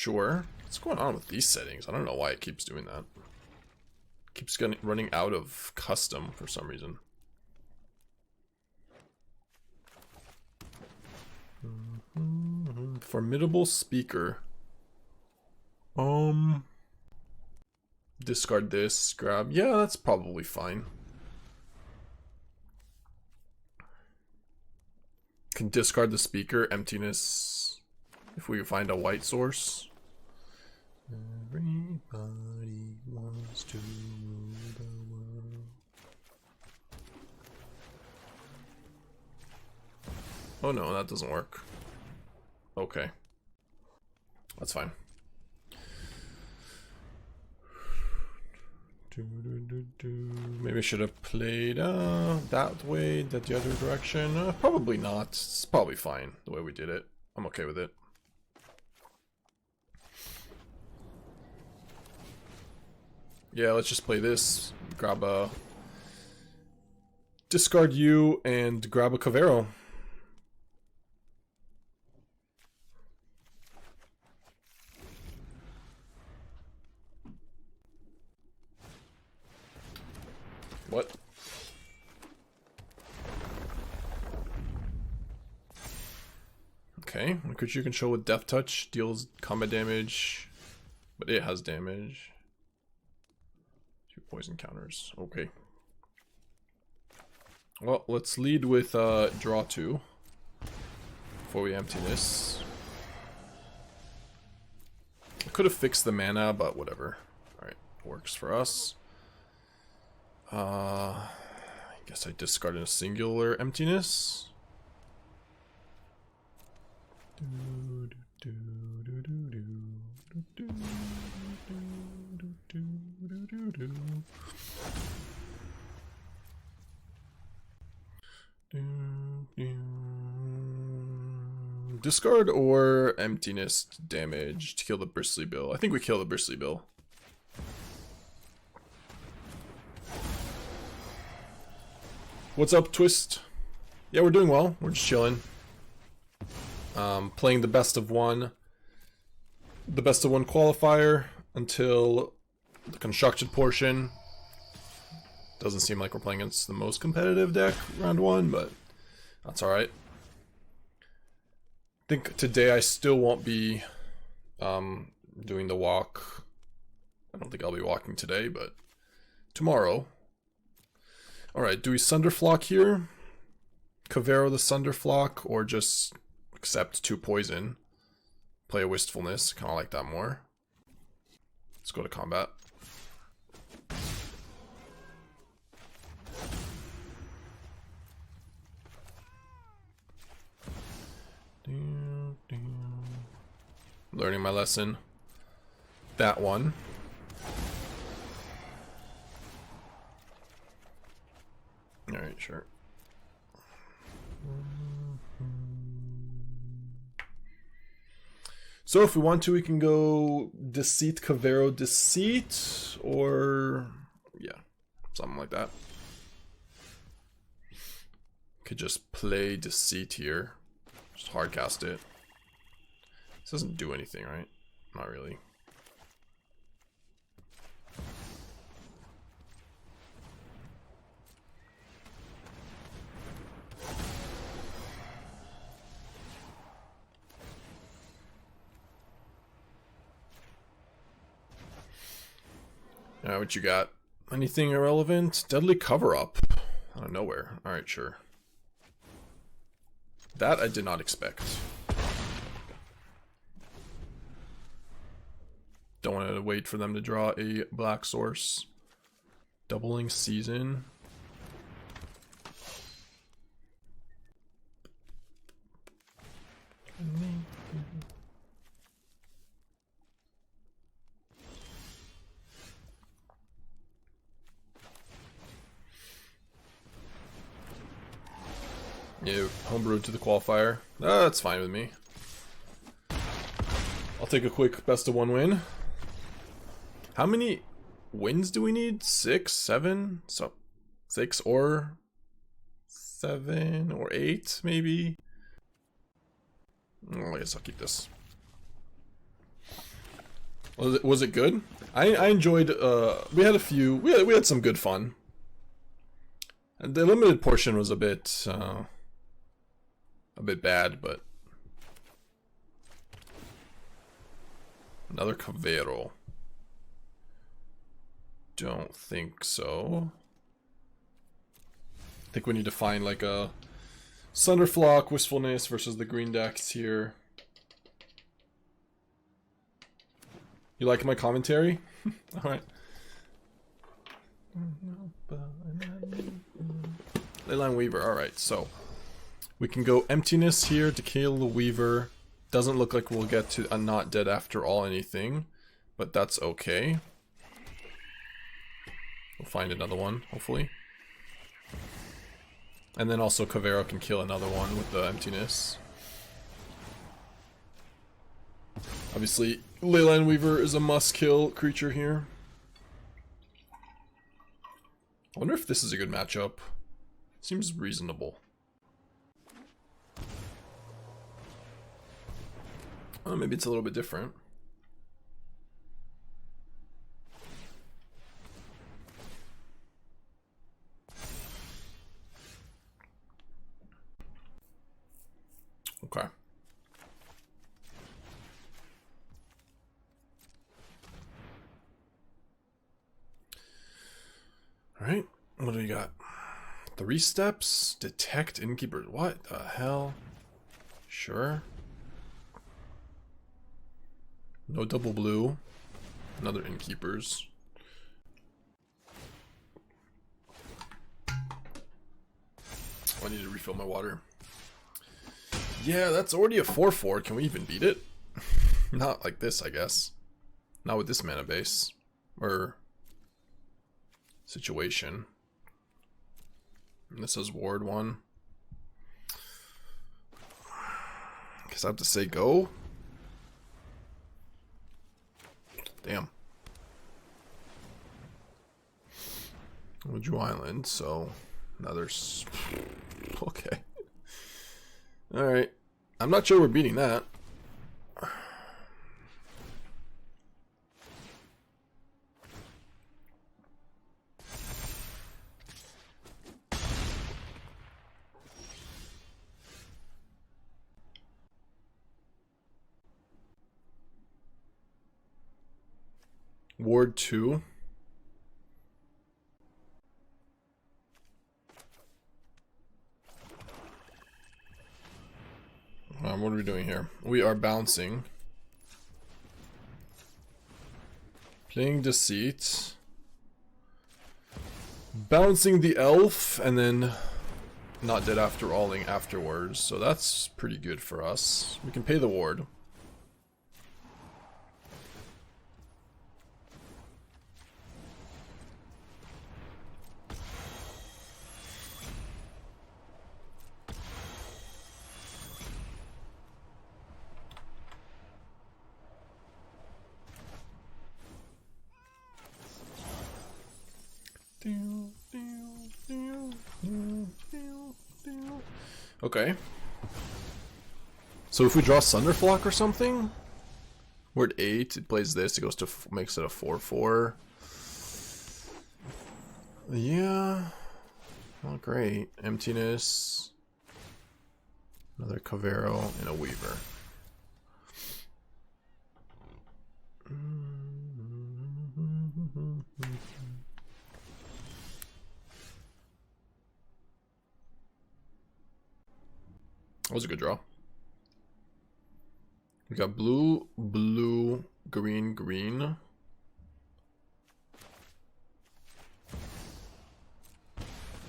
Sure. What's going on with these settings? I don't know why it keeps doing that. Keeps running out of custom for some reason. Formidable Speaker. Discard this, grab. Yeah, that's probably fine. Can discard the speaker, Emptiness, if we find a white source. Everybody wants to rule the world. Oh no, that doesn't work. Okay. That's fine. Maybe I should have played that way, the other direction. Probably not. It's probably fine the way we did it. I'm okay with it. Yeah, let's just play this. Grab a... Discard you and grab a Kavaero. What? Okay, one creature you control with Death Touch deals combat damage, but it has damage. 2 poison counters. Okay. Well, let's lead with draw 2 before we Emptiness. I could have fixed the mana, but whatever. Alright, works for us. I guess I discarded a singular Emptiness. Discard or Emptiness damage to kill the Bristly Bill. I think we kill the Bristly Bill. What's up, Twist? Yeah, we're doing well. We're just chilling. Playing the best of one. The best of one qualifier until the constructed portion. Doesn't seem like we're playing against the most competitive deck round 1, but that's alright. I think today I still won't be doing the walk. I don't think I'll be walking today, but tomorrow. Alright, do we Sunderflock here? Kavaero the Sunderflock, or just accept 2 poison? Play a Wistfulness, kinda like that more. Let's go to combat. Learning my lesson. That one. Alright, sure. So if we want to, we can go Deceit, Kavaero, Deceit, or yeah, something like that. Could just play Deceit here. Just hardcast it. This doesn't do anything, right? Not really. What you got? Anything irrelevant? Deadly Cover-Up. Out of nowhere. Alright, sure. That I did not expect. Don't want to wait for them to draw a black source. Doubling Season. Yeah, homebrew to the qualifier. That's fine with me. I'll take a quick best of 1 win. How many wins do we need? 6, 7? So 6 or 7 or 8 maybe? Oh, I guess I'll keep this. Was it good? I enjoyed. We had a few. We had some good fun. The limited portion was a bit bad, but another Kavaero. Don't think so. I think we need to find like a Sunderflock, Wistfulness versus the green decks here. You like my commentary? Alright. Leyline Weaver, alright, so we can go Emptiness here to kill the Weaver. Doesn't look like we'll get to a not dead after all anything, but that's okay. We'll find another one, hopefully. And then also Kavaero can kill another one with the Emptiness. Obviously, Leyline Weaver is a must-kill creature here. I wonder if this is a good matchup. Seems reasonable. Oh, maybe it's a little bit different. Okay. Alright, what do we got? 3 steps? Detect Innkeeper. What the hell? Sure. No double blue. Another Innkeepers. Oh, I need to refill my water. Yeah, that's already a 4/4. Can we even beat it? Not like this, I guess. Not with this mana base. Or situation. And this is Ward 1. Guess I have to say go. Damn. Woodrow Island, so another. Okay. Alright. I'm not sure we're beating that. Ward 2. What are we doing here? We are bouncing. Playing Deceit. Bouncing the elf, and then not dead after alling afterwards. So that's pretty good for us. We can pay the ward. Okay. So if we draw Sunderflock or something, we're at 8, it plays this, it goes to makes it a 4/4. Yeah. Not great. Emptiness. Another Kavaero and a Weaver. That was a good draw. We got blue, blue, green, green.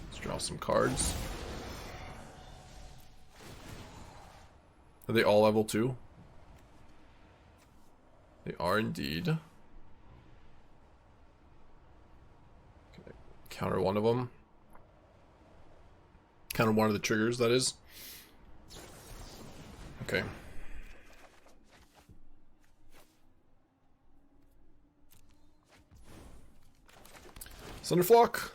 Let's draw some cards. Are they all level 2? They are indeed. Okay. Counter one of them. Counter one of the triggers, that is. Okay. Sunderflock.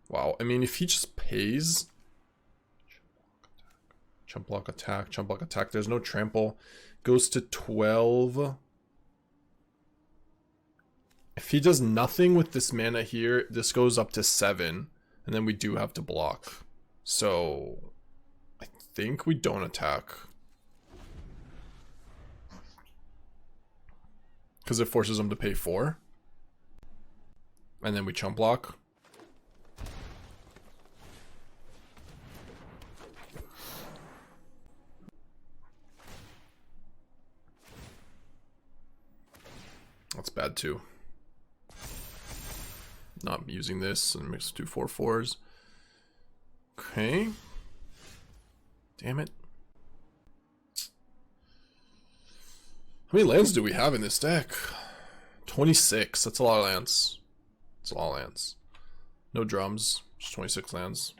Wow, I mean, if he just pays... Chump block attack, chump block attack. There's no trample. Goes to 12. If he does nothing with this mana here, this goes up to 7. And then we do have to block. So, I think we don't attack. Because it forces him to pay 4. And then we chump block. That's bad too. Not using this and mix 2 4/4s. Okay. Damn it. How many lands do we have in this deck? 26. That's a lot of lands. That's a lot of lands. No drums. Just 26 lands.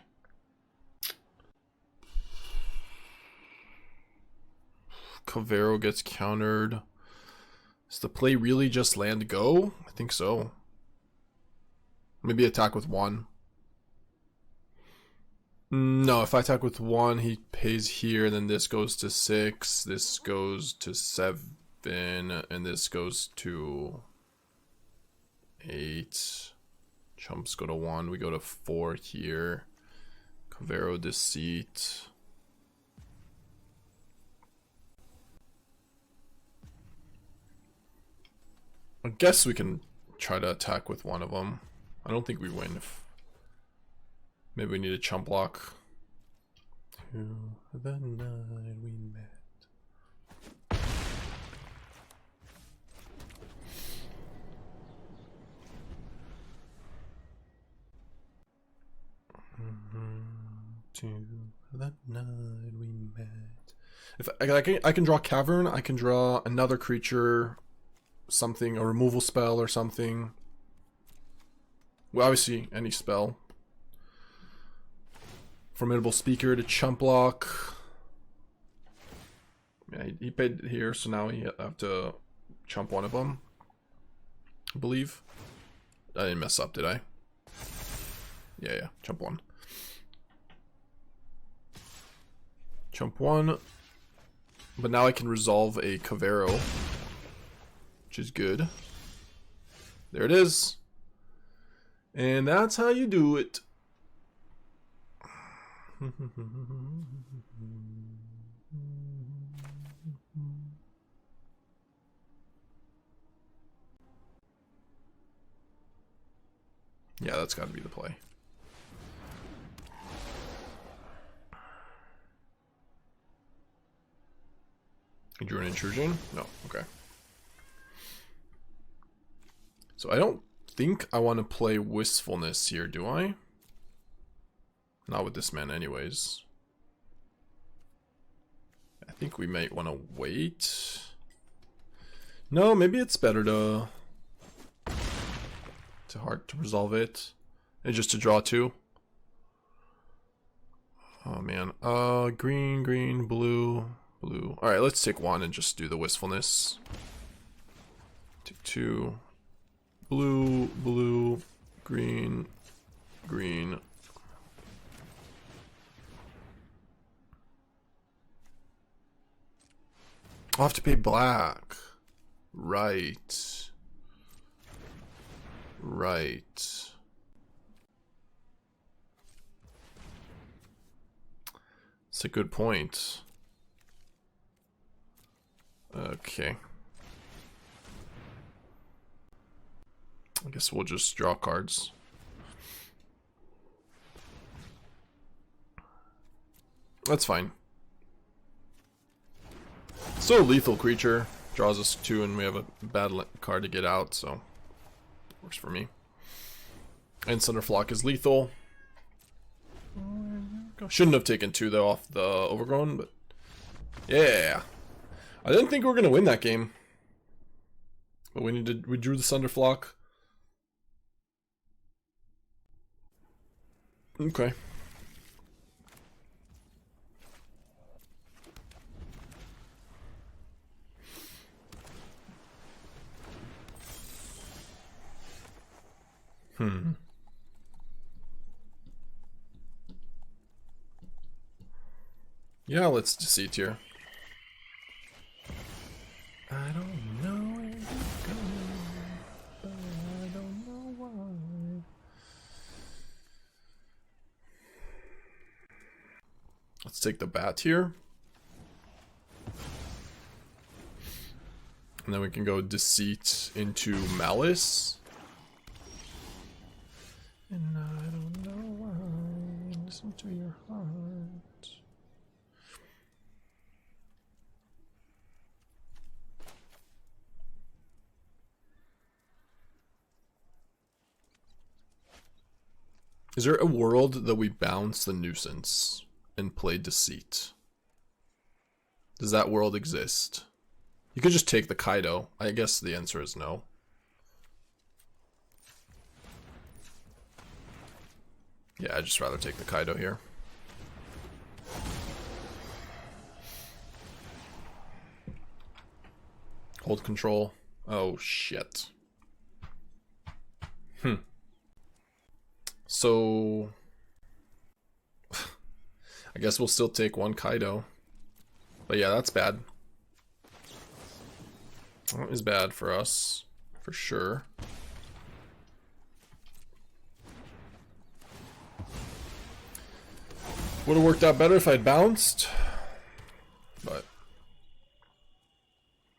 Kavaero gets countered. Is the play really just land go? I think so. Maybe attack with 1. No, if I attack with 1, he pays here, then this goes to 6, this goes to 7, and this goes to 8. Chumps go to 1, we go to 4 here. Kavaero Deceit. I guess we can try to attack with one of them. I don't think we win. If maybe we need a chump block. To the night we met. To the night we met. If I can draw Cavern, I can draw another creature. Something, a removal spell or something. Well, obviously, any spell. Formidable Speaker to chump block. Yeah, he paid here, so now he have to chump one of them. I believe. I didn't mess up, did I? Yeah, chump 1. Chump 1. But now I can resolve a Kavaero. Which is good. There it is. And that's how you do it. Yeah, that's got to be the play. You drew an intrusion? No, okay. So I don't think I want to play Wistfulness here, do I? Not with this man anyways. I think we might want to wait. No, maybe it's better to hard to resolve it. And just to draw 2. Oh man. Green, green, blue, blue. Alright, let's take 1 and just do the Wistfulness. Take 2. Blue, blue, green, green. I'll have to pay black. Right. Right. That's a good point. Okay. I guess we'll just draw cards. That's fine. Still a lethal creature. Draws us 2 and we have a bad card to get out, so works for me. And Sunderflock is lethal. Shouldn't have taken 2 though off the Overgrown, but yeah. I didn't think we were gonna win that game. But we drew the Sunderflock. Okay. Yeah, let's Deceit here. I don't know where you're going, but I don't know why. Let's take the bat here. And then we can go Deceit into Malice. And I don't know why. Listen to your heart. Is there a world that we bounce the Nuisance and play Deceit? Does that world exist? You could just take the Kaido. I guess the answer is no. Yeah, I'd just rather take the Kaido here. Hold control. Oh, shit. So... I guess we'll still take one Kaido. But yeah, that's bad. That is bad for us. For sure. Would have worked out better if I'd bounced. But...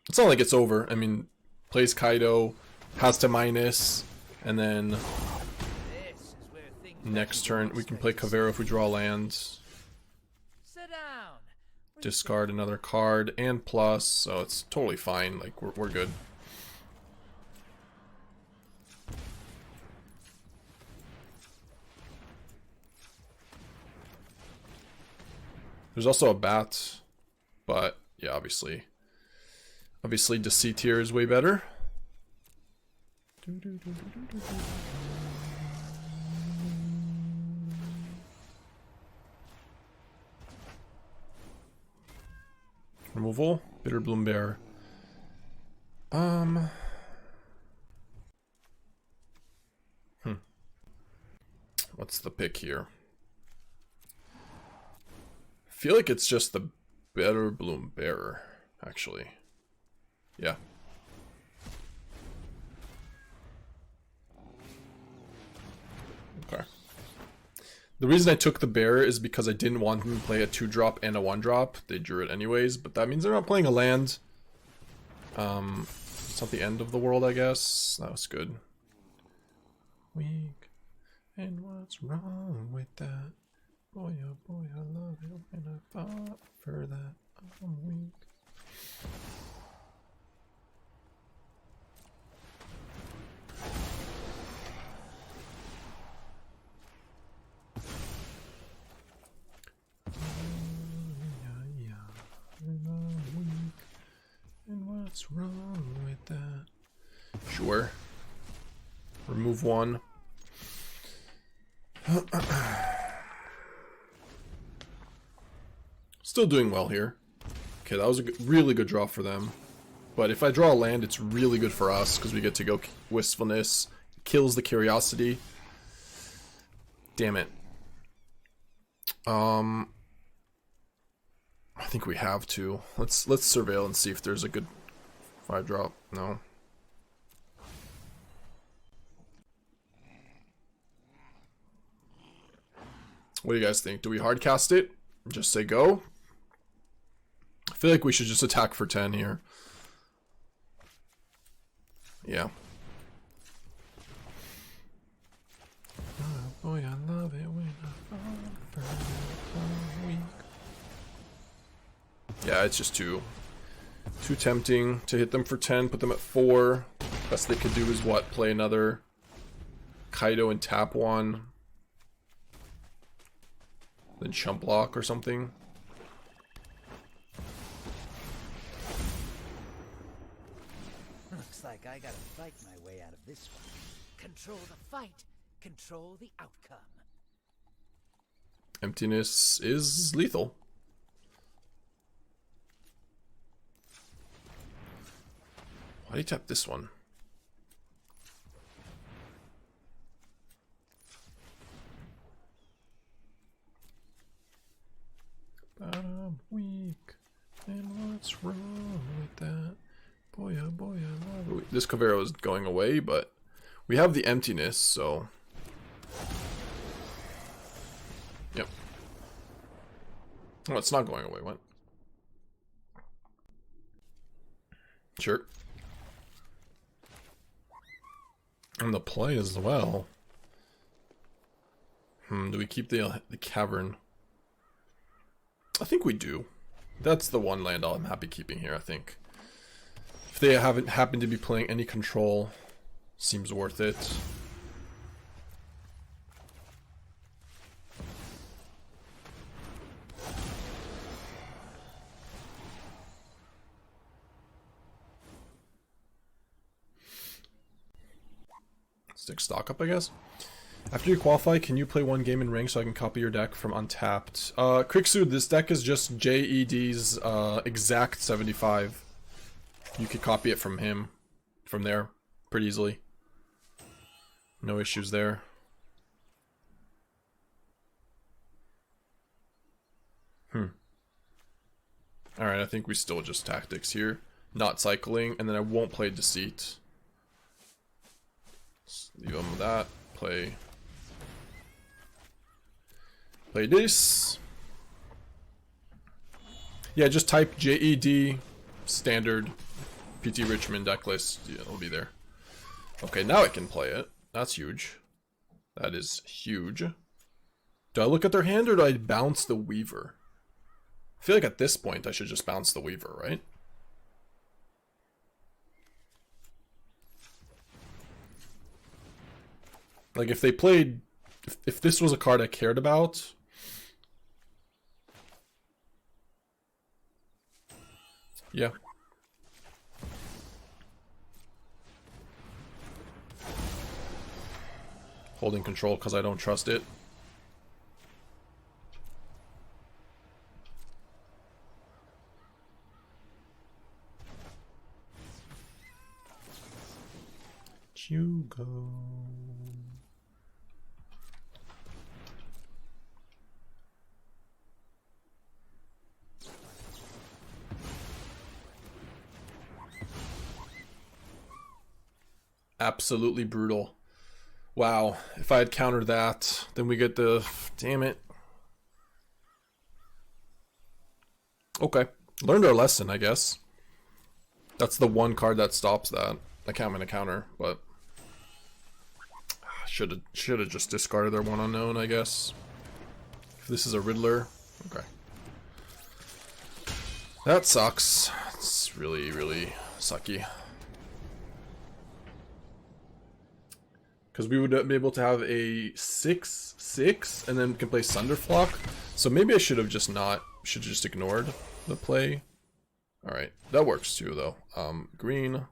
it's not like it's over. I mean, plays Kaido, has to minus, and then... next turn we can play Kavaero if we draw lands. Discard another card and plus, so it's totally fine. Like we're good. There's also a bat, but yeah, obviously Deceit here is way better. Removal, Bitter Bloom Bear. What's the pick here? I feel like it's just the Bitter Bloom Bearer, actually. Yeah. Okay. The reason I took the bear is because I didn't want them to play a 2-drop and a 1-drop. They drew it anyways, but that means they're not playing a land. It's not the end of the world, I guess. That was good. Weak. And what's wrong with that? Boy, oh boy, I love it when I fought for that. I'm weak. And what's wrong with that? Sure. Remove one. Still doing well here. Okay, that was a really good draw for them. But if I draw a land, it's really good for us because we get to go Wistfulness. Kills the Curiosity. Damn it. I think we have to. Let's surveil and see if there's a good 5-drop. No. What do you guys think? Do we hardcast it? Just say go? I feel like we should just attack for 10 here. Yeah. Oh boy, I love it when I fall for a week. Yeah, it's just too tempting to hit them for 10, put them at 4. Best they could do is what? Play another Kaido and tap one. Then chump block or something. Looks like I gotta fight my way out of this one. Control the fight, control the outcome. Emptiness is lethal. Why do you tap this one? What's wrong with that? Boy, oh boy, I love it. This Kavaero is going away, but we have the Emptiness, so... Yep. Oh, it's not going away, what? Sure. And the play as well. Do we keep the Cavern? I think we do. That's the one land I'm happy keeping here, I think. If they haven't happened to be playing any control, seems worth it. Stick stock up, I guess. After you qualify, can you play one game in rank so I can copy your deck from Untapped? Krixu, this deck is just JED's exact 75. You could copy it from him, from there, pretty easily. No issues there. Alright, I think we still just tactics here. Not cycling, and then I won't play Deceit. Just leave him with that. Play this. Yeah, just type JED standard PT Richmond deck list. Yeah, it'll be there. Okay, now I can play it. That's huge. That is huge. Do I look at their hand or do I bounce the Weaver? I feel like at this point I should just bounce the Weaver, right? Like if they played... If this was a card I cared about... Yeah. Holding control because I don't trust it. You go. Absolutely brutal. Wow, if I had countered that, then we get the... Damn it. Okay, learned our lesson, I guess. That's the one card that stops that. I can't win a counter, but... Should have just discarded their one unknown, I guess. If this is a Riddler. Okay. That sucks. It's really, really sucky. Because we would be able to have a 6/6 and then can play Sunderflock. So maybe I should have just not, should have just ignored the play. Alright, that works too though. Green,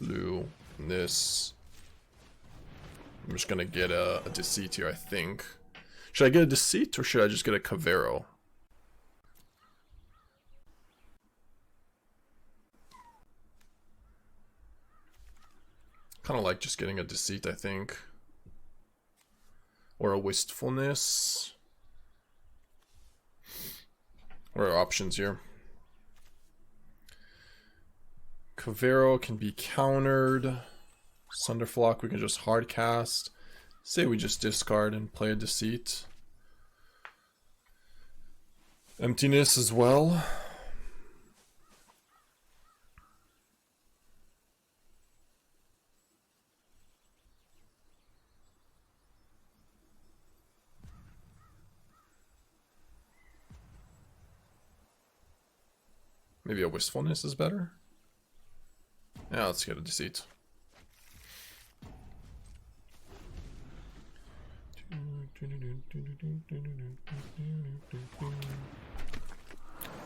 blue, and this. I'm just gonna get a Deceit here, I think. Should I get a Deceit or should I just get a Kavaero? Kind of like just getting a Deceit, I think. Or a Wistfulness. What are our options here? Kavaero can be countered. Sunderflock we can just hard cast. Say we just discard and play a Deceit. Emptiness as well. Maybe a Wistfulness is better? Yeah, let's get a Deceit.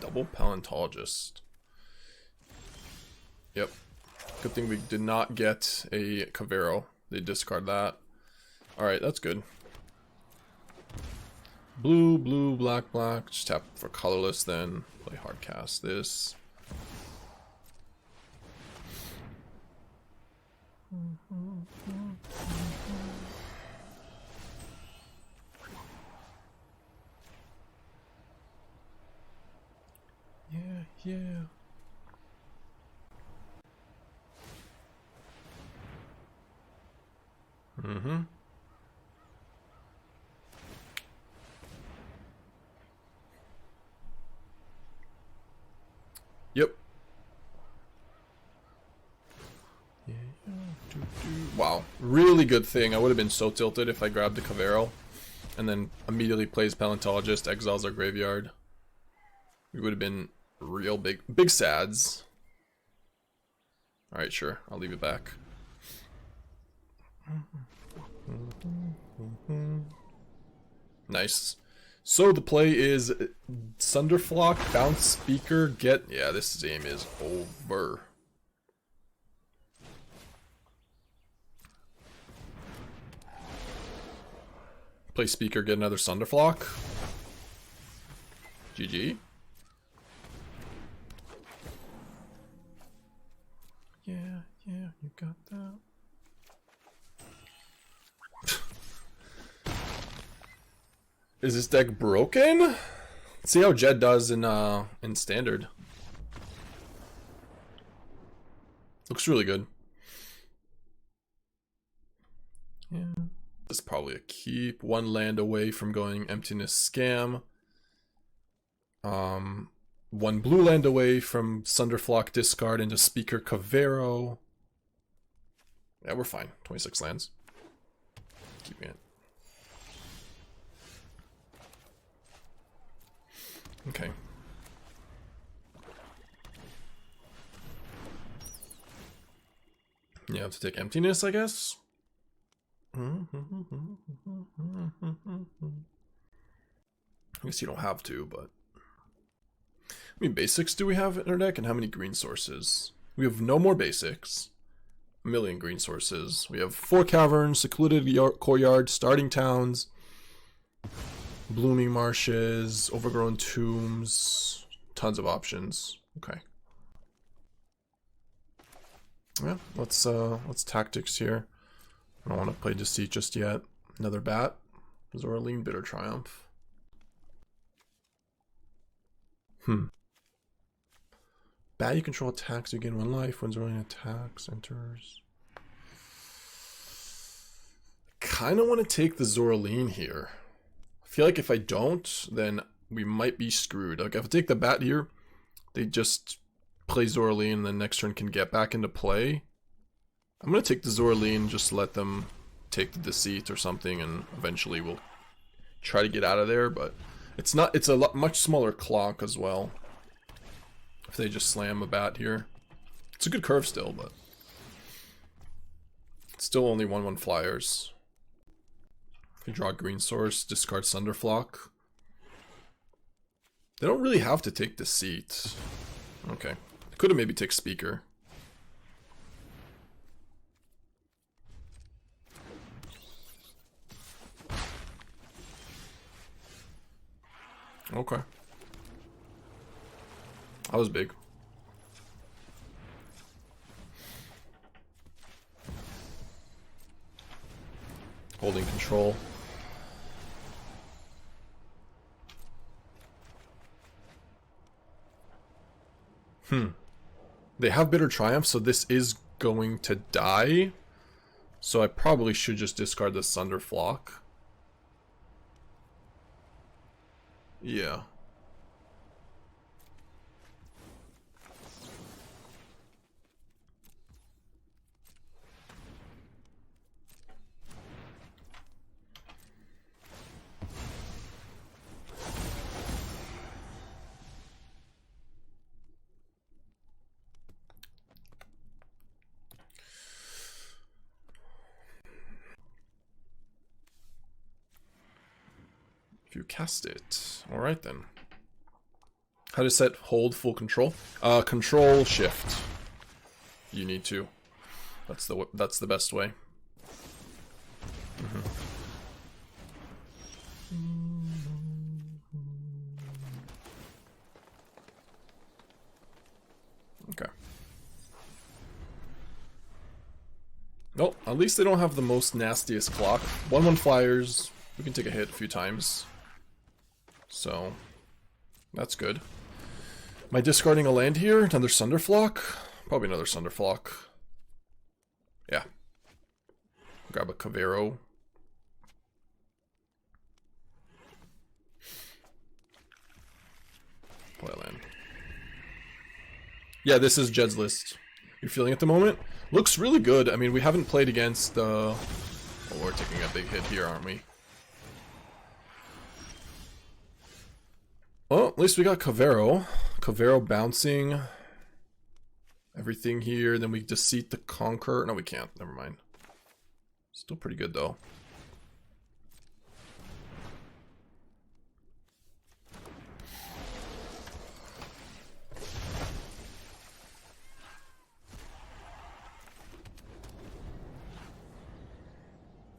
Double Paleontologist. Yep. Good thing we did not get a Kavaero. They discard that. Alright, that's good. Blue, blue, black, black. Just tap for colorless then. Play hard cast this. Yeah, yeah. Mm-hmm. Yep. Yeah. Wow. Really good thing. I would have been so tilted if I grabbed the Kavaero and then immediately plays Paleontologist, exiles our graveyard. We would have been real big sads. Alright, sure. I'll leave it back. Nice. So the play is Sunderflock, bounce speaker, get... Yeah, this game is over. Play speaker, get another Sunderflock. GG. Yeah, you got that. Is this deck broken? Let's see how Jed does in standard. Looks really good. Yeah. This is probably a keep. One land away from going Emptiness Scam. One blue land away from Sunderflock discard into Speaker Kavaero. Yeah, we're fine. 26 lands. Keeping it. Okay. You have to take Emptiness, I guess. I guess you don't have to, but... How many basics do we have in our deck, and how many green sources? We have no more basics. A million green sources. We have 4 caverns, secluded courtyard, starting towns, blooming marshes, overgrown tombs, tons of options. Okay. Yeah, let's tactics here. I don't want to play Deceit just yet. Another bat. Zoraline, Bitter Triumph. Bat you control attacks, you gain 1 life. When Zoraline attacks, enters. Kinda want to take the Zoraline here. I feel like if I don't, then we might be screwed. Like if I take the bat here, they just play Zoraline and then next turn can get back into play. I'm gonna take the Zoraline, just let them take the Deceit or something, and eventually we'll try to get out of there, but it's a much smaller clock as well. If they just slam a bat here. It's a good curve still, but it's still only 1/1 flyers. If you draw a green source, discard Sunderflock. They don't really have to take Deceit. Okay. I could have maybe take Speaker. Okay. That was big. Holding control. They have Bitter Triumph, so this is going to die. So I probably should just discard the Sunderflock. Yeah. You cast it. Alright then. How to set hold full control? Control shift. You need to. That's the best way. Okay. Well, at least they don't have the most nastiest clock. 1/1 flyers. We can take a hit a few times. So, that's good. Am I discarding a land here? Another Sunderflock? Probably another Sunderflock. Yeah. Grab a Kavaero. Play a land. Yeah, this is Jed's list. You're feeling at the moment? Looks really good. I mean, we haven't played against oh, we're taking a big hit here, aren't we? Well, at least we got Kavaero. Kavaero bouncing everything here. Then we Deceit the Conquer. No, we can't. Never mind. Still pretty good, though.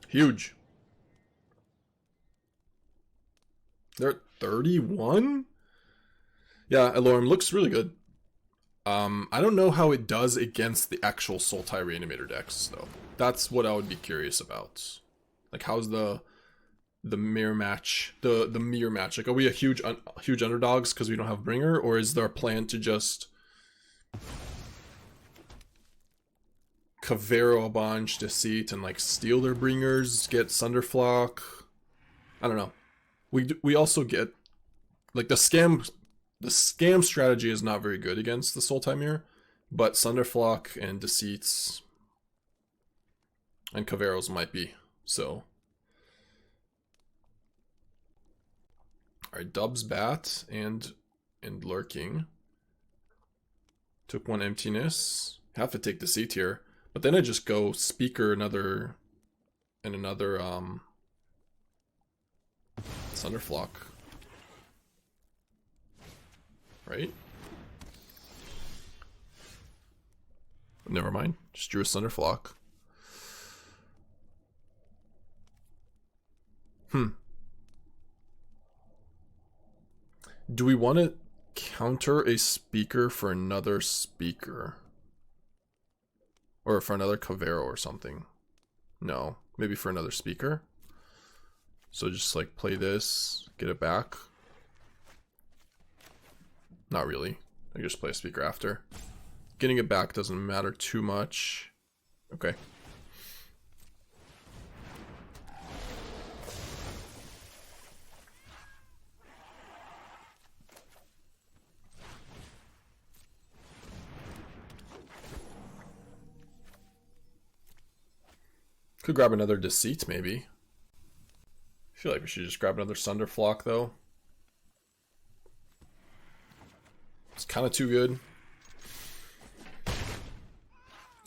Huge. They're at 31? Yeah, Elorum looks really good. I don't know how it does against the actual Sultai Reanimator decks, though. That's what I would be curious about. Like, how's the mirror match? The mirror match. Like, are we a huge underdogs because we don't have Bringer, or is there a plan to just Kavaero a bunch, Deceit, and like steal their Bringers, get Sunderflock? I don't know. We also get like the scam strategy is not very good against the Sultai mirror, but Sunderflock and Deceits and Kavaeros might be. So alright, Dubs Bat and Lurking. Took one Emptiness. Have to take Deceit here. But then I just go Speaker another Sunderflock. Right? Never mind. Just drew a Sunderflock. Do we want to counter a Speaker for another Speaker? Or for another Kavaero or something? No. Maybe for another Speaker? So just like play this, get it back. Not really. I just play a Speaker after. Getting it back doesn't matter too much. Okay. Could grab another Deceit, maybe. I feel like we should just grab another Sunderflock, though. It's kind of too good.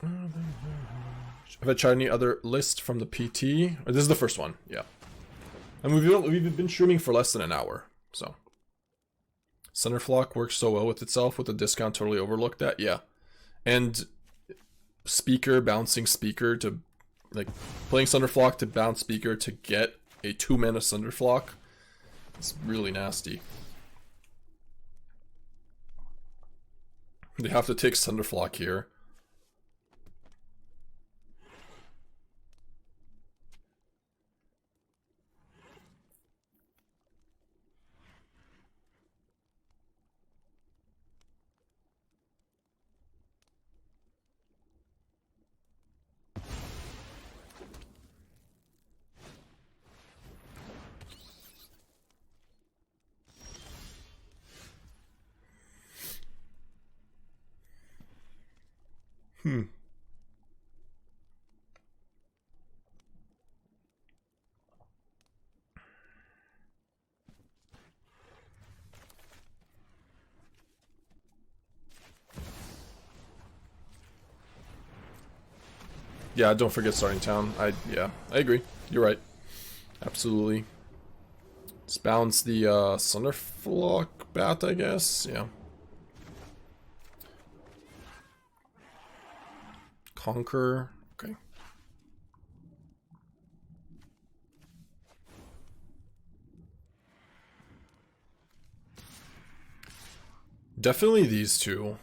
Have I tried any other list from the PT? Or this is the first one, yeah. And we've been streaming for less than an hour, so. Sunderflock works so well with itself with the discount totally overlooked at, yeah. And Speaker, bouncing Speaker to, like, playing Sunderflock to bounce Speaker to get a 2-mana Sunderflock. It's really nasty. They have to take Sunderflock here. Yeah, don't forget starting town. I agree. You're right. Absolutely. Let's bounce the Sunderflock Bat, I guess. Yeah. Conquer. Okay. Definitely these two.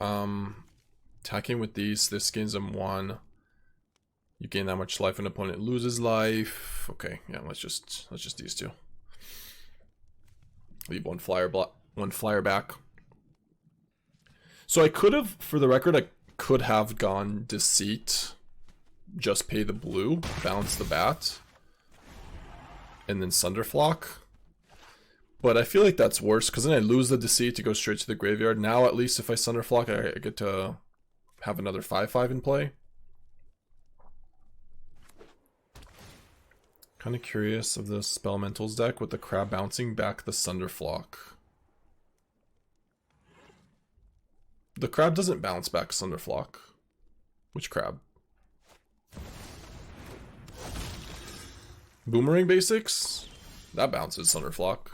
Attacking with these, this gains them 1. You gain that much life, an opponent loses life. Okay, yeah, let's just these two. Leave one flyer back. So I could have, for the record, I could have gone Deceit, just pay the blue, bounce the bat, and then Sunderflock. But I feel like that's worse, because then I lose the Deceit to go straight to the graveyard. Now, at least, if I Sunderflock, I get to have another 5/5 in play. Kind of curious of the Spellmentals deck with the Crab bouncing back the Sunderflock. The Crab doesn't bounce back Sunderflock. Which Crab? Boomerang Basics? That bounces Sunderflock.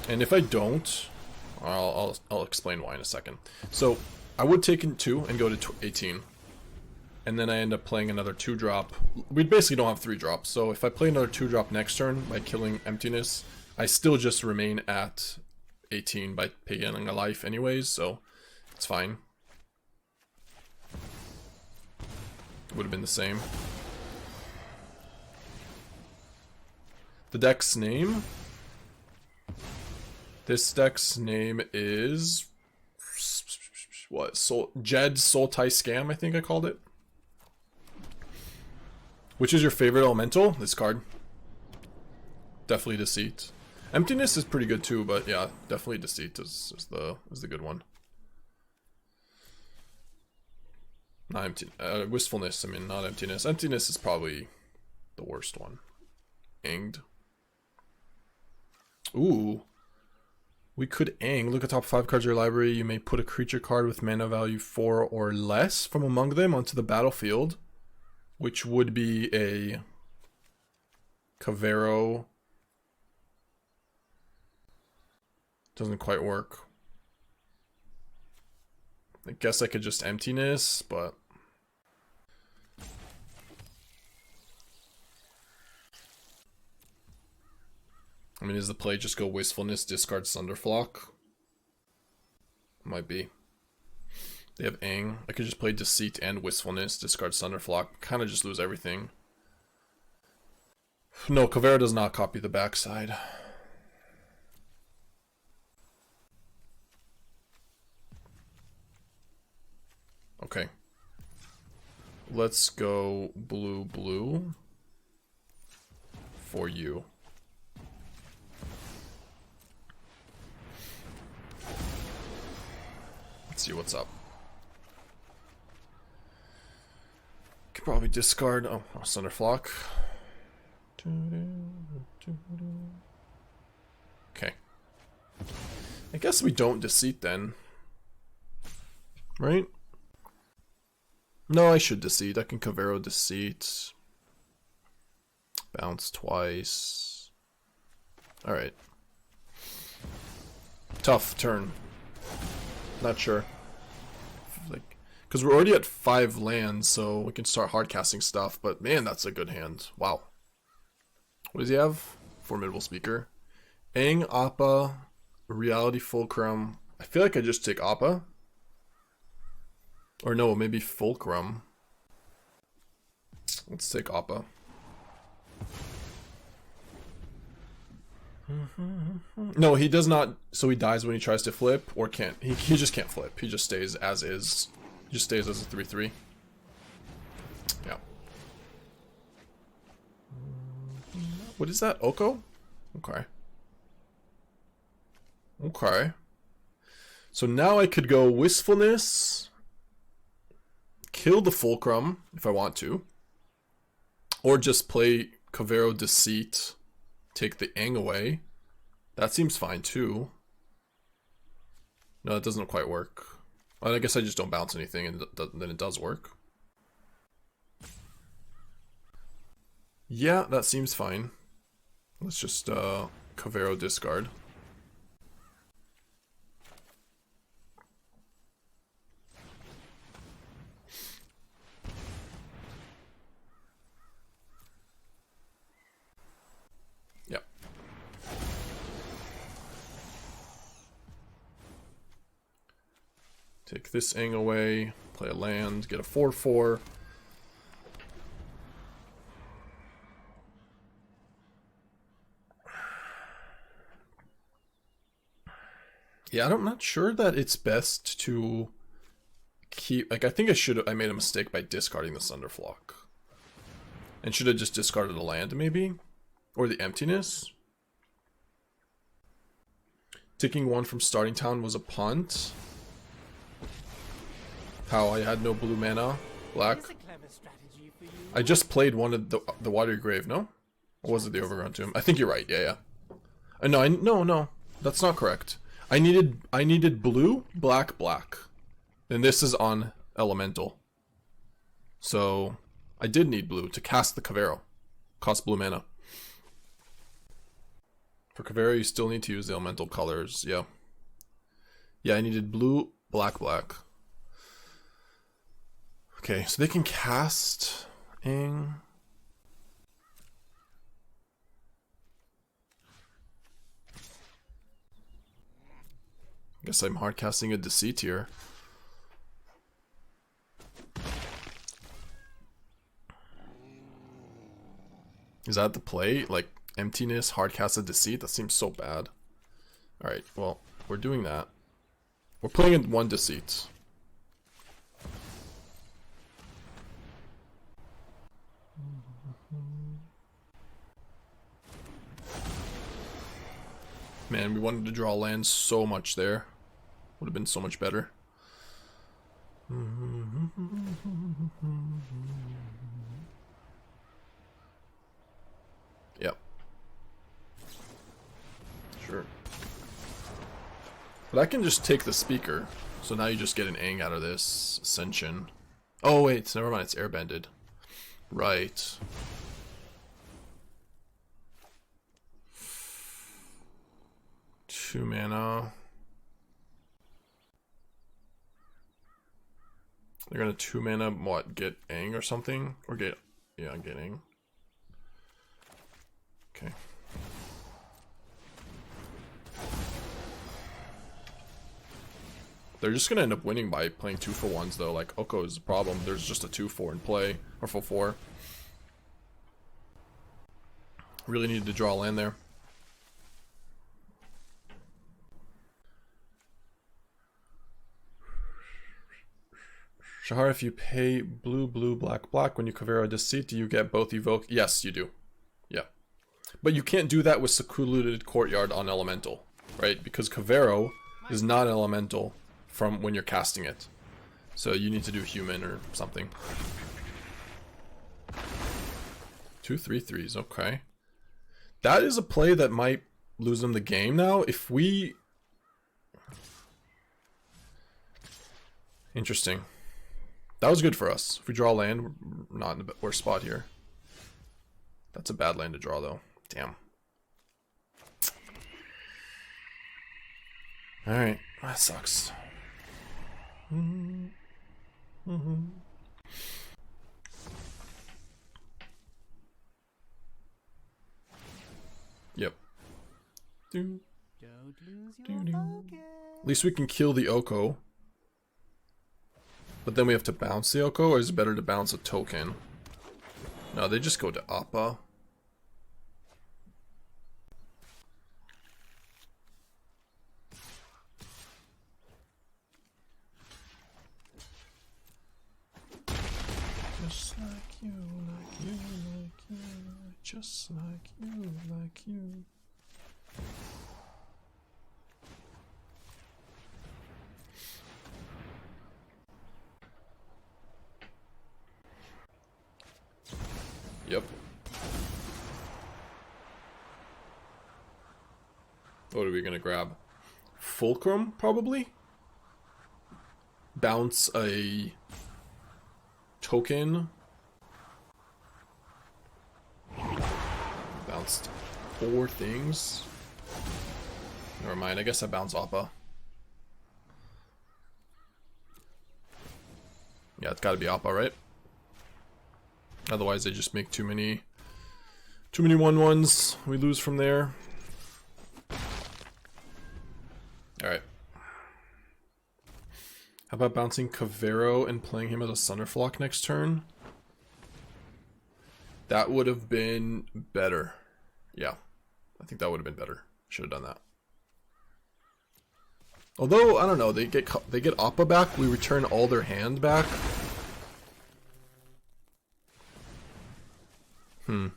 And if I don't, I'll explain why in a second. So I would take in 2 and go to 18, and then I end up playing another 2-drop. We basically don't have 3 drops, so if I play another 2-drop next turn by killing Emptiness, I still just remain at 18 by paying a life anyways, so it's fine. Would have been the same. The deck's name? This deck's name is... what? Jed Sultai Scam, I think I called it. Which is your favorite elemental? This card. Definitely Deceit. Emptiness is pretty good too, but yeah, definitely Deceit is the good one. Not Wistfulness, I mean, not Emptiness. Emptiness is probably the worst one. Anged. Ooh. We could Ang. Look at top 5 cards of your library. You may put a creature card with mana value 4 or less from among them onto the battlefield, which would be a Kavaero. Doesn't quite work. I guess I could just Emptiness, but... I mean, is the play just go Wistfulness, discard Sunderflock? Might be. They have Ang. I could just play Deceit and Wistfulness, discard Sunderflock. Kind of just lose everything. No, Kavaero does not copy the backside. Okay. Let's go blue for you. Let's see what's up. Could probably discard. Oh, Sunderflock. Okay. I guess we don't Deceit then. Right? No, I should Deceit. I can Kavaero Deceit. Bounce twice. Alright. Tough turn. Not sure. Like, because we're already at 5 lands, so we can start hard casting stuff, but man, that's a good hand. Wow. What does he have? Formidable Speaker. Aang, Appa, Reality Fulcrum. I feel like I just take Appa. Or no, maybe Fulcrum. Let's take Appa. No, he does not. So he dies when he tries to flip, or can't. He just can't flip. He just stays as is. He just stays as a 3/3. Yeah. What is that? Oko? Okay. Okay. So now I could go Wistfulness, kill the Fulcrum if I want to, or just play Kavaero Deceit, take the Ang away. That seems fine too. No, that doesn't quite work. Well, I guess I just don't bounce anything and then it does work. Yeah, that seems fine. Let's just Kavaero discard. Take this Ang away, play a land, get a 4/4. Yeah, I'm not sure that it's best to keep... Like, I think I made a mistake by discarding the Sunderflock. And should have just discarded a land, maybe? Or the Emptiness? Taking one from starting town was a punt. How, I had no blue mana? Black? I just played one of the Watery Grave, no? Or was it the Overgrown Tomb? I think you're right, yeah. No, that's not correct. I needed blue, black, black. And this is on Elemental. So, I did need blue to cast the Kavaero. Cost blue mana. For Kavaero, you still need to use the Elemental colors, yeah. Yeah, I needed blue, black, black. Okay, so they can cast Ing. I guess I'm hard casting a Deceit here. Is that the play? Like, Emptiness, hard cast a Deceit? That seems so bad. Alright, well, we're doing that. We're playing in one Deceit. Man, we wanted to draw land so much there. Would have been so much better. Yep. Sure. But I can just take the speaker. So now you just get an Ang out of this Ascension. Oh wait, never mind, it's airbended. Right. Two mana. They're gonna 2 mana, what, get Ang or something? Or get, yeah, get Ang. Okay. They're just gonna end up winning by playing 2-for-1s though. Like, Oko is the problem. There's just a 2-4 in play, or 4-4. Really needed to draw land there. Shahar, if you pay blue, blue, black, black when you Kavaero Deceit, do you get both evoke? Yes, you do. Yeah. But you can't do that with Secluded Courtyard on Elemental, right? Because Kavaero is not Elemental from when you're casting it. So you need to do human or something. 2 3/3s, okay. That is a play that might lose them the game now. If we... Interesting. That was good for us. If we draw land, we're not in a worse spot here. That's a bad land to draw, though. Damn. Alright, that sucks. Yep. Don't lose your focus. At least we can kill the Oko. But then we have to bounce the Oko, or is it better to bounce a token? No, they just go to Appa. Just like you, like you, like you, just like you, like you. Yep. What are we gonna grab? Fulcrum, probably? Bounce a token. Bounced 4 things. Never mind, I guess I bounce Appa. Yeah, it's gotta be Appa, right? Otherwise they just make too many 1/1s. We lose from there. Alright. How about bouncing Kavaero and playing him as a Sunderflock next turn? That would have been better. Yeah, I think that would have been better. Should have done that. Although, I don't know, they get Appa back, we return all their hand back. I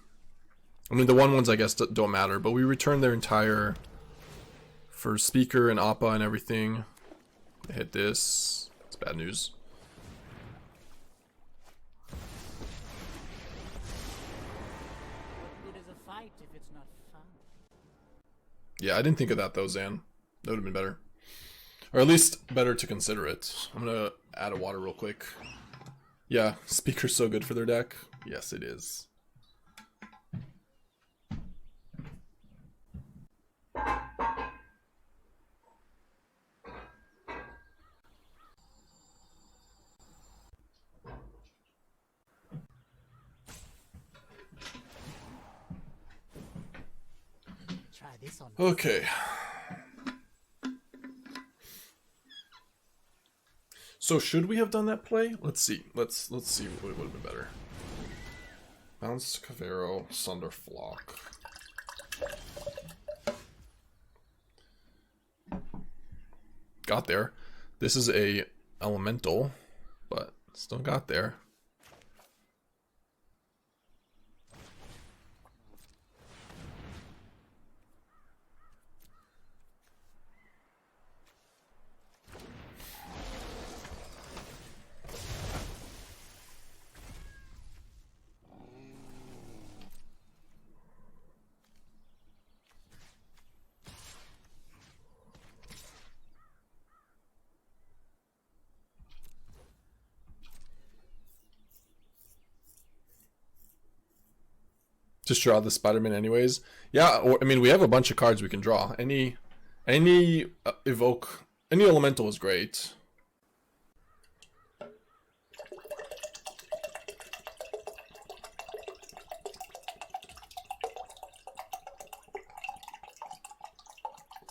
mean, the ones I guess don't matter, but we return their entire... For Speaker and Appa and everything. They hit this. It's bad news. What good is a fight if it's not fun? Yeah, I didn't think of that though, Zan. That would have been better. Or at least better to consider it. I'm gonna add a water real quick. Yeah, Speaker's so good for their deck. Yes, it is. Try this on. Okay. So should we have done that play? Let's see. Let's see what would have been better. Bounce Kavaero, Sunderflock. Got there. This is a elemental, but still got there. Just draw the Spider-Man anyways. Yeah, or, I mean, we have a bunch of cards we can draw. Any evoke, any elemental is great.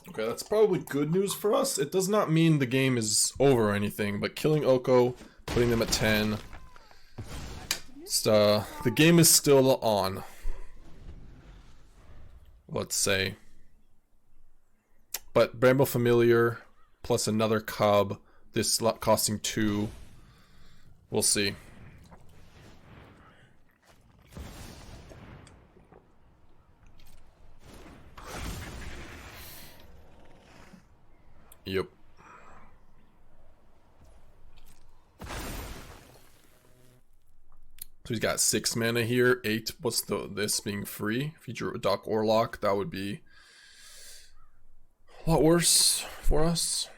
Okay, that's probably good news for us. It does not mean the game is over or anything, but killing Oko, putting them at 10, the game is still on. Let's say. But Bramble Familiar plus another Cub, this slot costing 2. We'll see. Yep. So he's got 6 mana here, 8. What's this being free? Feature Doc Orlock, that would be a lot worse for us.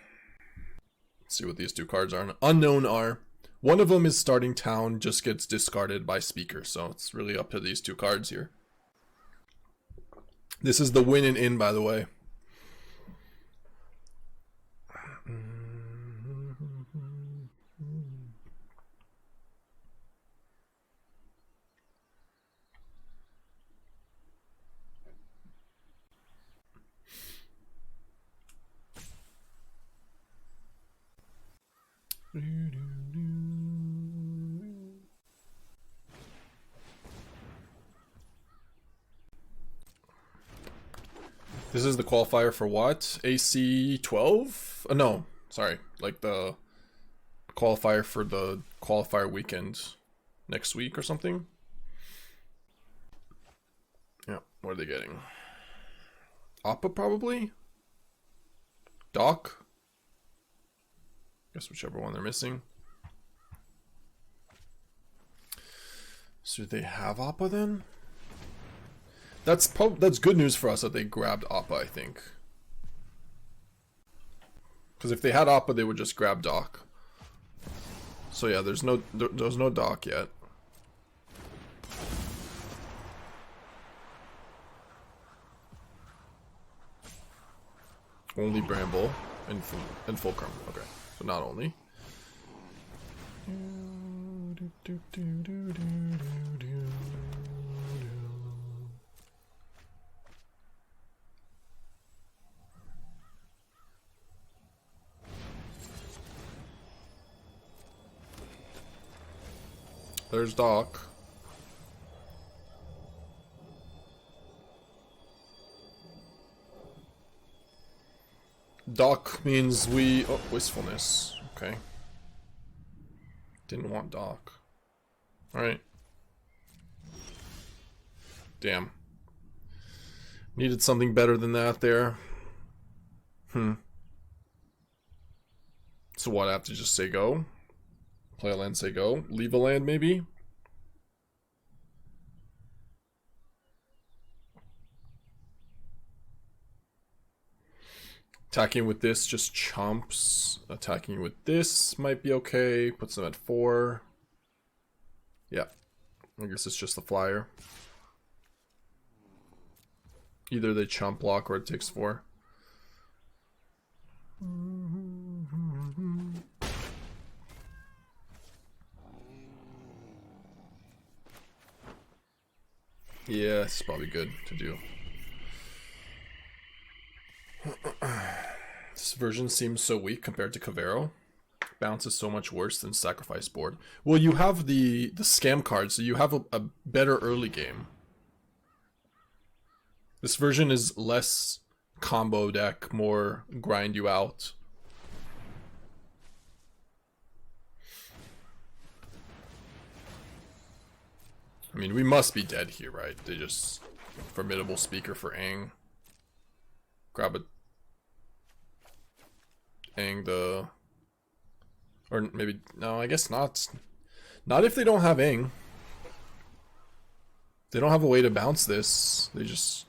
Let's see what these 2 cards are. Unknown are. One of them is Starting Town, just gets discarded by Speaker, so it's really up to these 2 cards here. This is the win and in, by the way. This is the qualifier for what? AC 12? No, sorry. Like the qualifier for the qualifier weekend next week or something. Yeah, what are they getting? Appa probably? Doc? Guess whichever one they're missing. So do they have Appa then? That's good news for us that they grabbed Appa, I think. Because if they had Appa, they would just grab Doc. So yeah, there's no Doc yet. Only Bramble and Fulcrum. Okay, so not only. There's Doc. Doc means we... Oh, Wistfulness. Okay. Didn't want Doc. Alright. Damn. Needed something better than that there. So what, I have to just say go? Play a land, say go? Leave a land, maybe? Attacking with this just chumps. Attacking with this might be okay. Puts them at 4. Yeah. I guess it's just the flyer. Either they chump block or it takes 4. Yeah, it's probably good to do. This version seems so weak compared to Kavaero. Bounce is so much worse than Sacrifice Board. Well, you have the scam card, so you have a better early game. This version is less combo deck, more grind you out. I mean, we must be dead here, right? They just... Formidable Speaker for Aang. Grab a... Aang the... Or maybe... No, I guess not. Not if they don't have Aang. They don't have a way to bounce this. They just...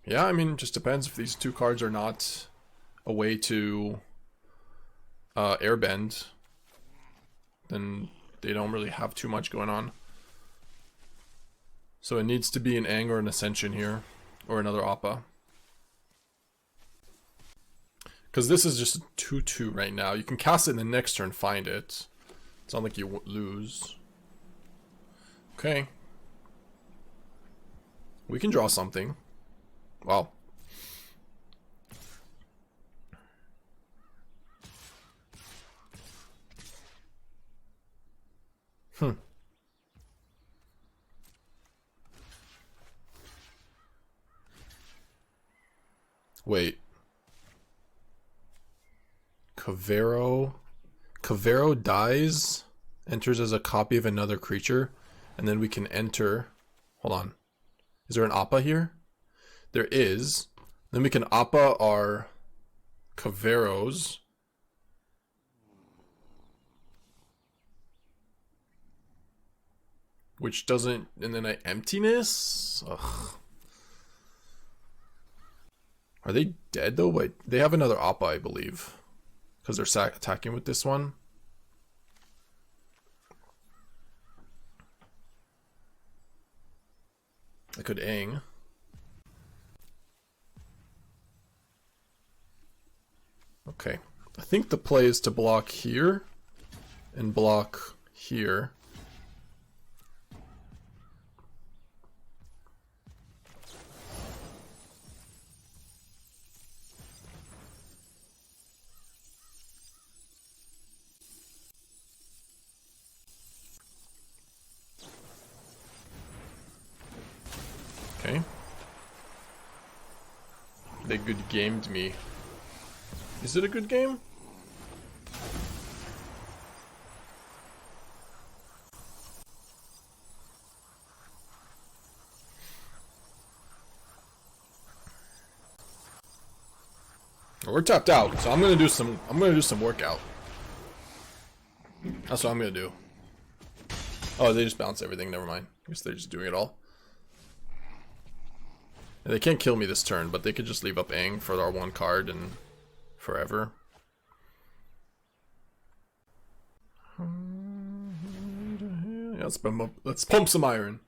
Yeah, I mean, just depends if these two cards are not a way to airbend, then they don't really have too much going on. So it needs to be an Aang or an Ascension here, or another Appa. Because this is just a 2-2 right now. You can cast it in the next turn, find it. It's not like you lose. Okay. We can draw something. Wow. Wait. Kavaero dies, enters as a copy of another creature, and then we can enter... Hold on. Is there an Appa here? There is. Then we can Appa our Kavaeros. Which doesn't... And then an Emptiness? Ugh. Are they dead though? Wait, they have another Appa, I believe. Because they're attacking with this one. I could Aang. Okay. I think the play is to block here. And block here. Okay. They good gamed me. Is it a good game? We're tapped out, so I'm gonna do some workout. That's what I'm gonna do. Oh, they just bounce everything, never mind. I guess they're just doing it all. And they can't kill me this turn, but they could just leave up Aang for our one card and forever. Yeah, let's pump some iron.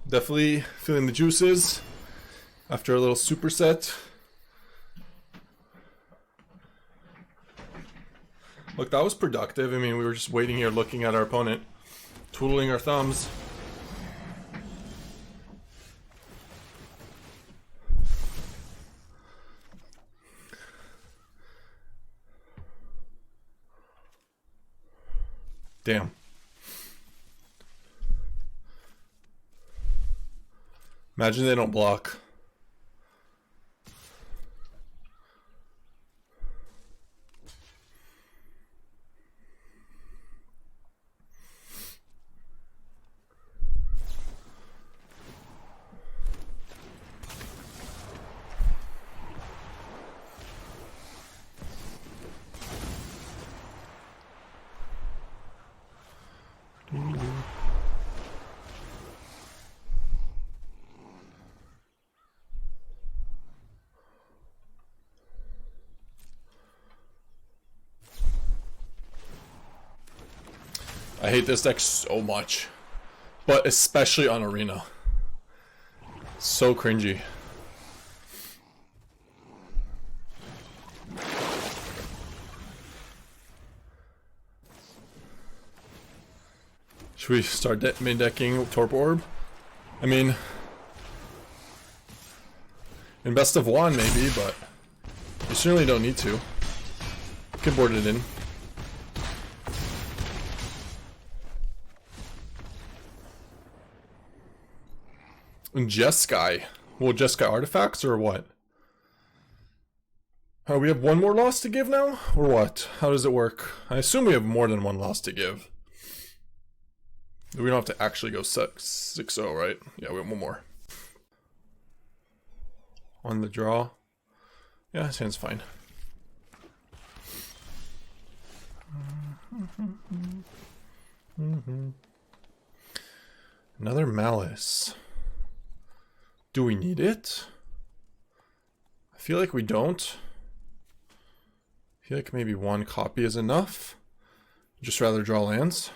Definitely feeling the juices after a little superset. Look, that was productive. I mean, we were just waiting here looking at our opponent, twiddling our thumbs. Damn. Imagine they don't block. I hate this deck so much, but especially on Arena. So cringy. Should we start main decking Torp Orb? I mean, in best of one maybe, but you certainly don't need to. You can board it in. And Jeskai. Well, Jeskai artifacts or what? Oh, we have one more loss to give now? Or what? How does it work? I assume we have more than one loss to give. We don't have to actually go 6-0, right? Yeah, we have one more. On the draw. Yeah, his hand's fine. Another Malice. Do we need it? I feel like we don't. I feel like maybe one copy is enough. Just rather draw lands.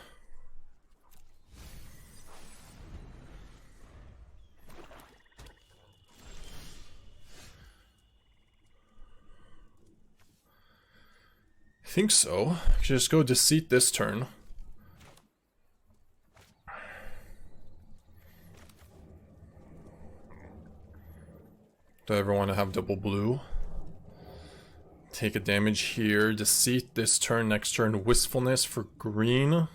I think so. I should just go Deceit this turn. Do I ever want to have double blue? Take a damage here. Deceit this turn. Next turn, Wistfulness for green.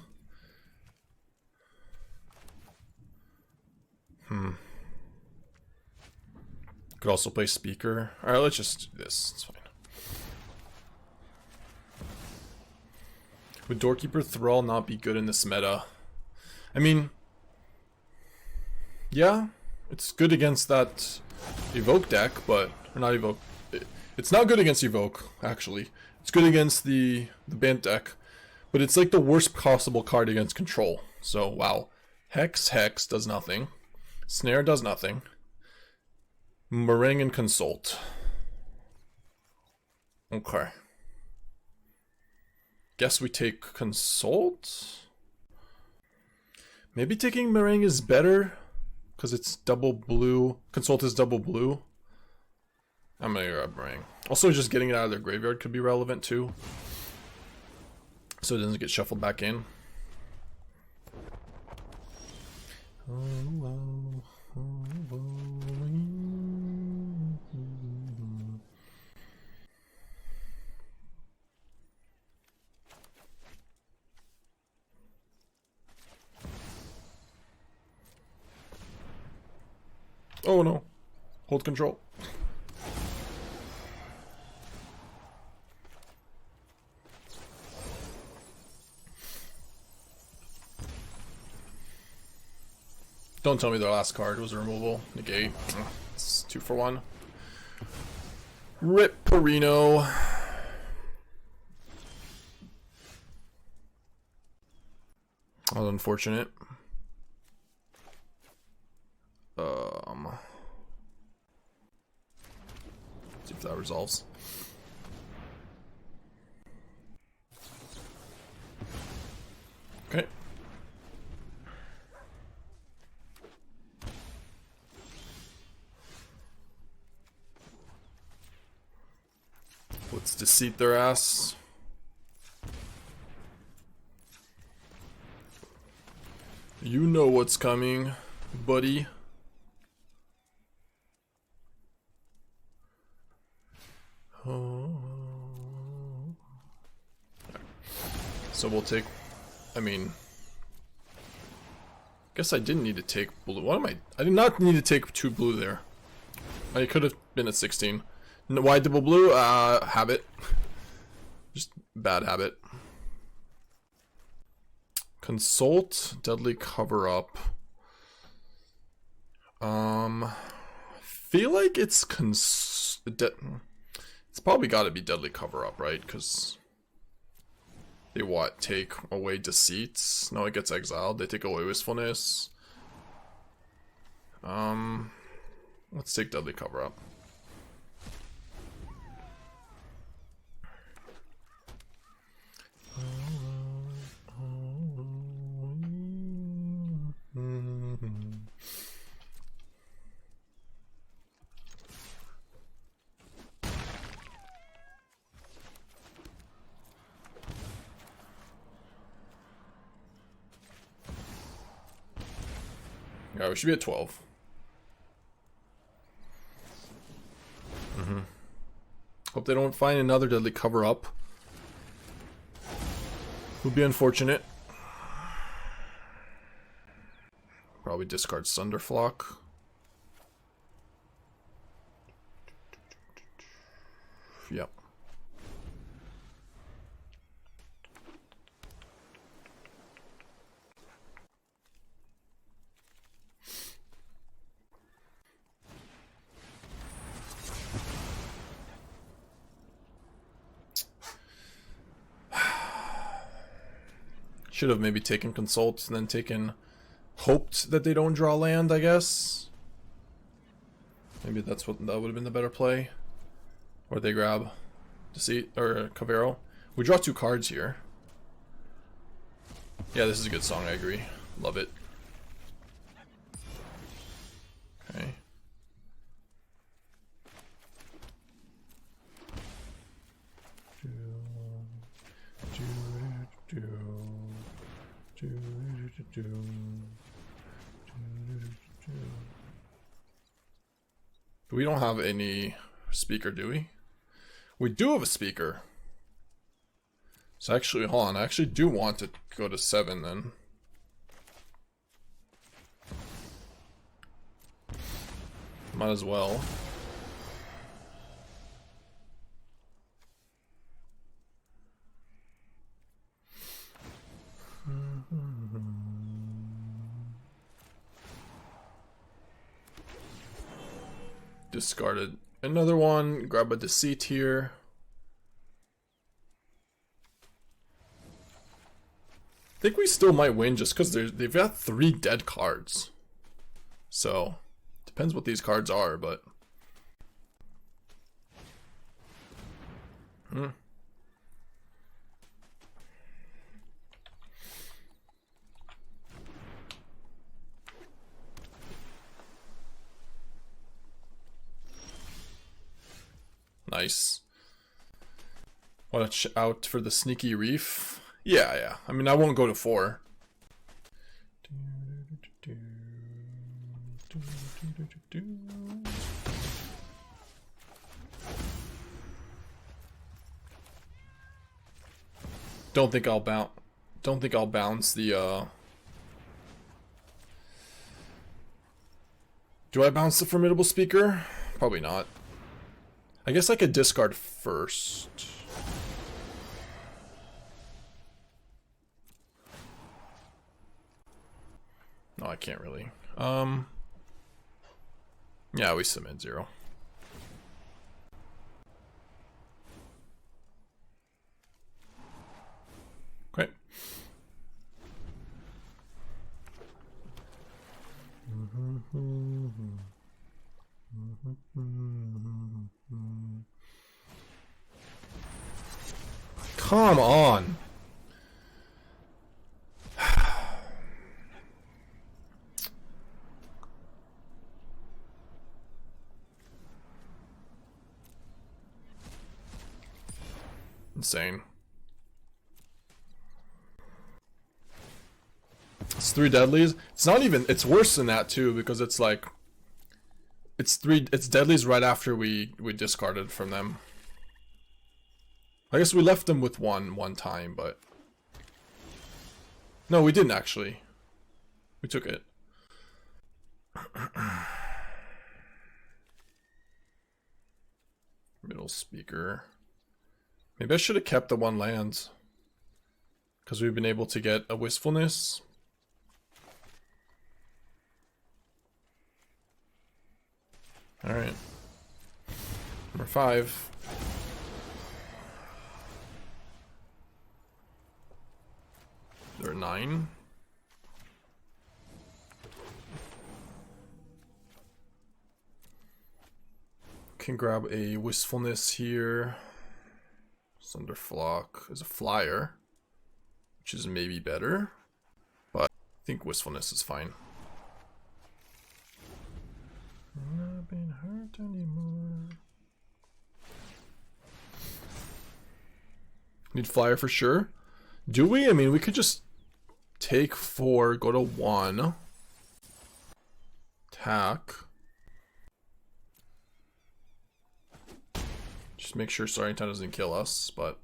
Could also play Speaker. Alright, let's just do this. It's fine. Would Doorkeeper Thrall not be good in this meta? I mean, yeah, it's good against that Evoke deck, but or not Evoke. It's not good against Evoke, actually. It's good against the Bant deck, but it's like the worst possible card against Control. So wow, Hex does nothing. Snare does nothing. Meringue and Consult. Okay. Guess we take Consult? Maybe taking Meringue is better, because it's double blue. Consult is double blue. I'm gonna grab Meringue. Also, just getting it out of their graveyard could be relevant too, so it doesn't get shuffled back in. Oh no. Hold control. Don't tell me their last card was a removal. Negate. It's 2 for 1. Rip Perino. That was unfortunate. See if that resolves. Okay. Let's Deceit their ass. You know what's coming, buddy. So we'll take, I mean, guess I didn't need to take blue. What am I did not need to take 2 blue there. I could have been at 16. Why double blue? Habit. Just bad habit. Consult, Deadly Cover-Up. Feel like it's probably got to be Deadly Cover-Up, right? Because they what? Take away Deceits? No, it gets exiled. They take away Wistfulness. Let's take Deadly Cover-Up. Yeah, we should be at 12. Hope they don't find another Deadly Cover-Up. Would be unfortunate. Probably discard Sunderflock. Yep. Should have maybe taken Consult and then hoped that they don't draw land, I guess. Maybe that would have been the better play. Or they grab Deceit or Kavaero. We draw 2 cards here. Yeah, this is a good song, I agree. Love it. Okay. We don't have any speaker, do we? We do have a speaker. So actually, hold on. I actually do want to go to 7 then. Might as well. Discarded another one, grab a Deceit here. I think we still might win just because they've got 3 dead cards. So, depends what these cards are, but... Nice. Watch out for the Sneaky Reef. Yeah. I mean, I won't go to 4. Don't think I'll bounce the Do I bounce the Formidable Speaker? Probably not. I guess I could discard first. No, I can't really. Yeah, we submit 0. Okay. Come on. Insane. It's 3 deadlies. It's not even, it's worse than that too, because it's like, it's deadlies right after we discarded from them. I guess we left them with one time, but no, we didn't actually. We took it. Middle Speaker. Maybe I should have kept the 1 land, because we've been able to get a Wistfulness. Alright. Number 5. There are 9. Can grab a Wistfulness here. Sunderflock is a flyer, which is maybe better, but I think Wistfulness is fine. I'm not being hurt anymore. Need flyer for sure. Do we? I mean, we could just take 4, go to 1, attack. Just make sure Starting Time doesn't kill us, but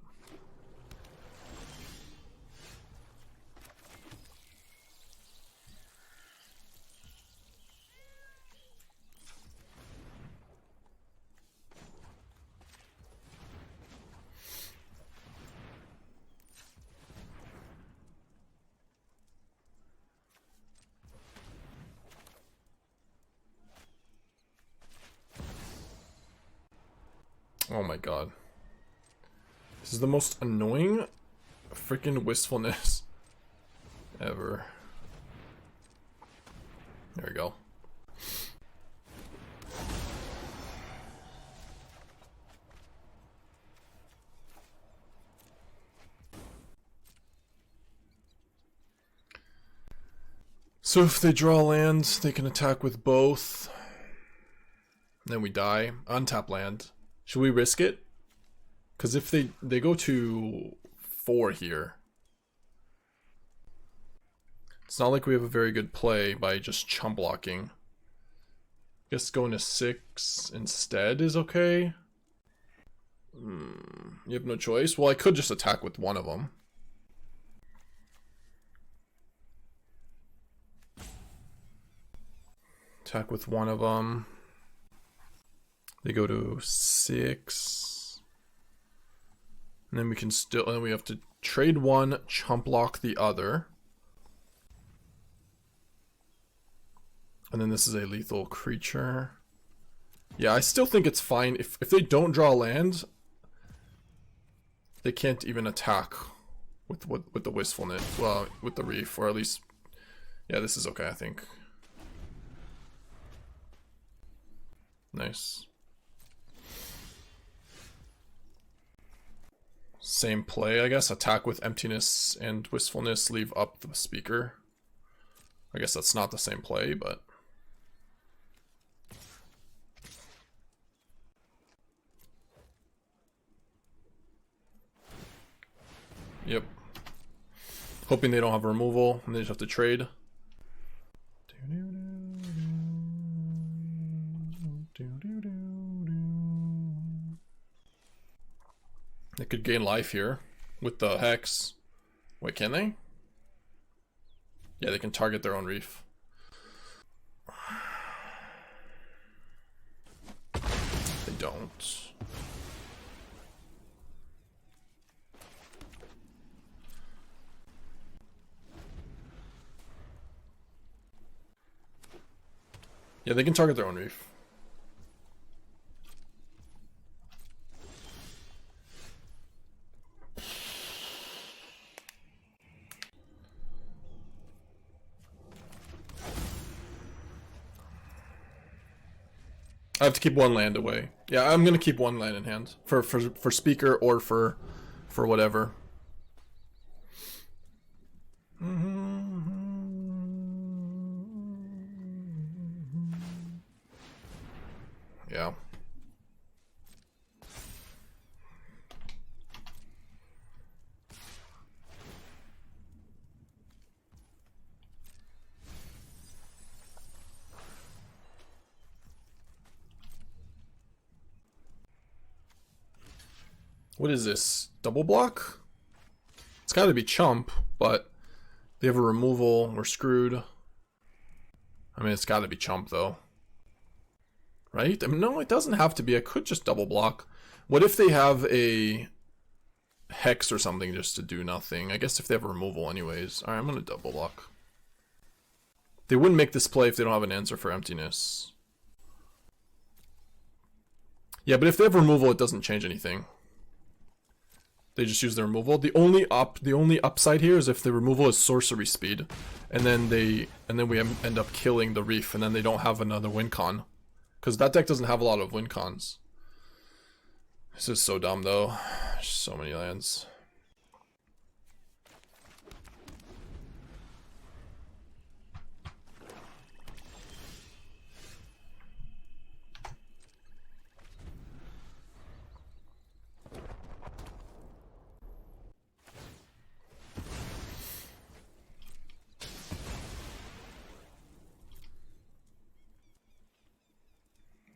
oh my god. This is the most annoying freaking Wistfulness ever. There we go. So if they draw land, they can attack with both. Then we die. Untap land. Should we risk it? Because if they go to 4 here, it's not like we have a very good play by just chump blocking. Guess going to 6 instead is okay. You have no choice. Well, I could just attack with one of them. Attack with one of them. They go to 6. And then we can still, and then we have to trade one, chump block the other. And then this is a lethal creature. Yeah, I still think it's fine. If they don't draw land, they can't even attack with the Wistfulness. Well, with the Reef, or at least, yeah, this is okay, I think. Nice. Same play, I guess. Attack with Emptiness and Wistfulness, leave up the Speaker. I guess that's not the same play, but... Yep. Hoping they don't have removal, and they just have to trade. They could gain life here with the Hex. Wait, can they? Yeah, they can target their own Reef. They don't. Yeah, they can target their own Reef. I have to keep one land away. Yeah, I'm gonna keep one land in hand for Speaker or for whatever. Yeah. What is this? Double block? It's gotta be chump, but they have a removal. We're screwed. I mean, it's gotta be chump though. Right? I mean, no, it doesn't have to be. I could just double block. What if they have a Hex or something just to do nothing? I guess if they have a removal anyways. Alright, I'm gonna double block. They wouldn't make this play if they don't have an answer for Emptiness. Yeah, but if they have removal, it doesn't change anything. They just use the removal. The only upside here is if the removal is sorcery speed, and then we end up killing the Reef, and then they don't have another win con, because that deck doesn't have a lot of win cons. This is so dumb though. So many lands.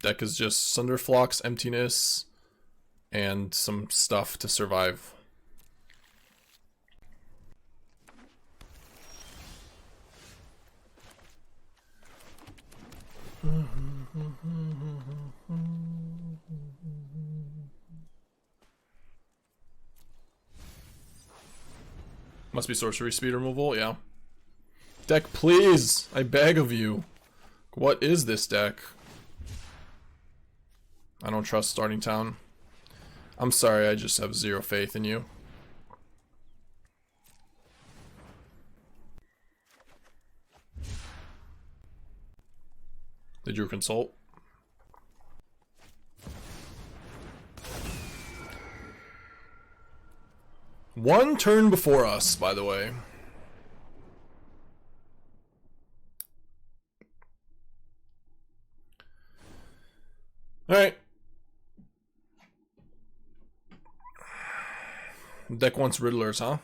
Deck is just Sunderflock's Emptiness and some stuff to survive. Must be sorcery speed removal, yeah. Deck, please! I beg of you. What is this deck? I don't trust starting town. I'm sorry, I just have zero faith in you. They drew consult. One turn before us, by the way. Alright. Deck wants Riddlers, huh?